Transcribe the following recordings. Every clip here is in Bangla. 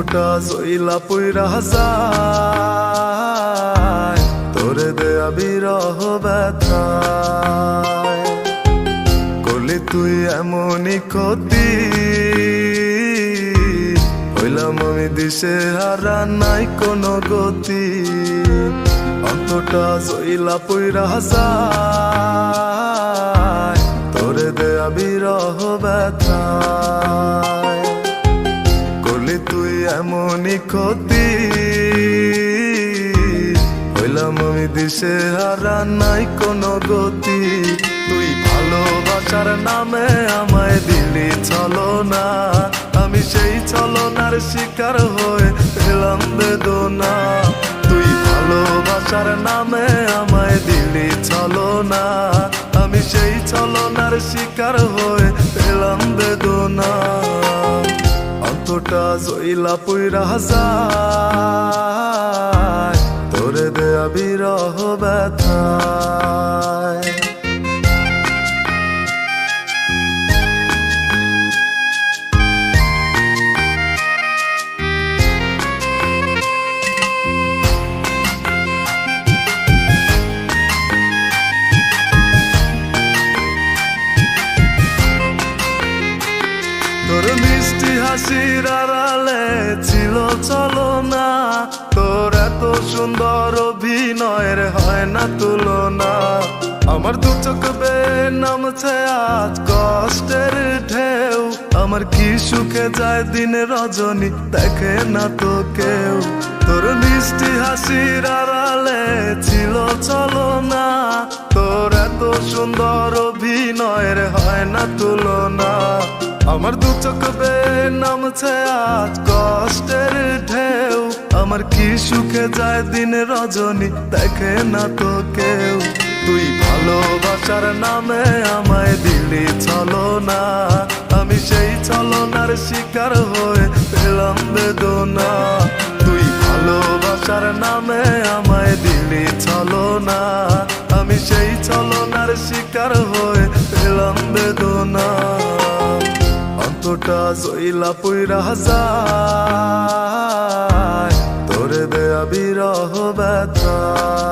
অন্তটা জইলা পইরা যায় তোরে দেয়া বিরহ ব্যথায়। করলি তুই এমনই ক্ষতি, হইলাম আমি দিশে হারা, নাই কোনো গতি। অন্তটা জইলা পইরা যায় তোরে দেয়া বিরহ ব্যথায়। করলি তুই এমনই ক্ষতি, হইলাম আমি দিশে হারা, নাই কোনো গতি। তুই ভালোবাসার নামে আমায় দিলি ছলনা, আমি সেই ছলনার শিকার হয়ে পেলাম বেদনা। তুই ভালোবাসার নামে আমায় দিলি ছলনা, আমি সেই ছলনার শিকার হয়ে পেলাম বেদনা। অন্তটা জইলা পইরা যায় তোরে দেয়া বিরহ ব্যথায়। তোর মিষ্টি হাসির আড়ালে ছিল ছলনা, তোর এত সুন্দর অভিনয়ের হয় না তুলনা। আমার দু চোখ বেয়ে নামছে আজ কষ্টের ঢেউ, আমার কি সুখে যায় দিন রজনী দেখে না তো কেউ। তোর মিষ্টি হাসির আড়ালে ছিল ছলনা, তোর এত সুন্দর অভিনয়ের হয় না তুলনা। আমার দু চোখ বেয়ে নামছে আজ কষ্টের ঢেউ, আমার কি সুখে যায় দিন রজনী দেখে না তো কেউ। তুই ভালোবাসার নামে আমায় দিলি ছলনা, আমি সেই ছলনার শিকার হয়ে পেলাম বেদনা। তুই ভালোবাসার নামে আমায় দিলি ছলনা, আমি সেই ছলনার শিকার হয়ে পেলাম বেদনা। অন্তটা জইলা পইরা যায় তোরে দেয়া বিরহ ব্যথায়।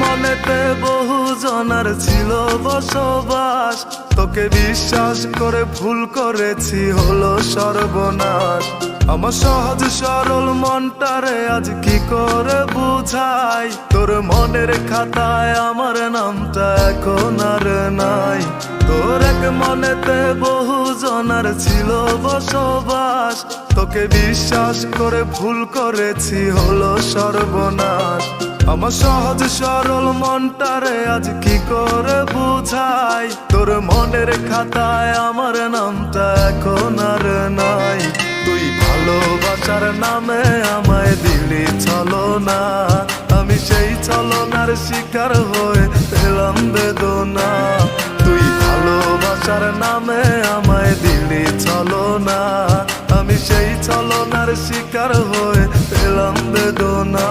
মনেতে বহু জনার ছিল বসবাস, তোকে বিশ্বাস করে ভুল করেছি হলো সর্বনাশ। আমার সহজ সরল মনটারে আজ কি করে বুঝাই, তোর মনের খাতায় আমার নামটা এখন আর নাই। তোর এক মনেতে বহু জনার ছিল বসবাস, তোকে বিশ্বাস করে ভুল করেছি হলো সর্বনাশ। আমার সহজ সরল মনটারে আজ কি করে বুঝাই, তোর মনের খাতায় আমার নামটা এখন আর নাই। তুই ভালোবাসার নামে আমায় দিলি ছলনা, আমি সেই ছলনার শিকার হয়ে পেলাম বেদনা। তুই ভালোবাসার নামে আমায় দিলি ছলনা, আমি সেই ছলনার শিকার হয়ে পেলাম বেদনা।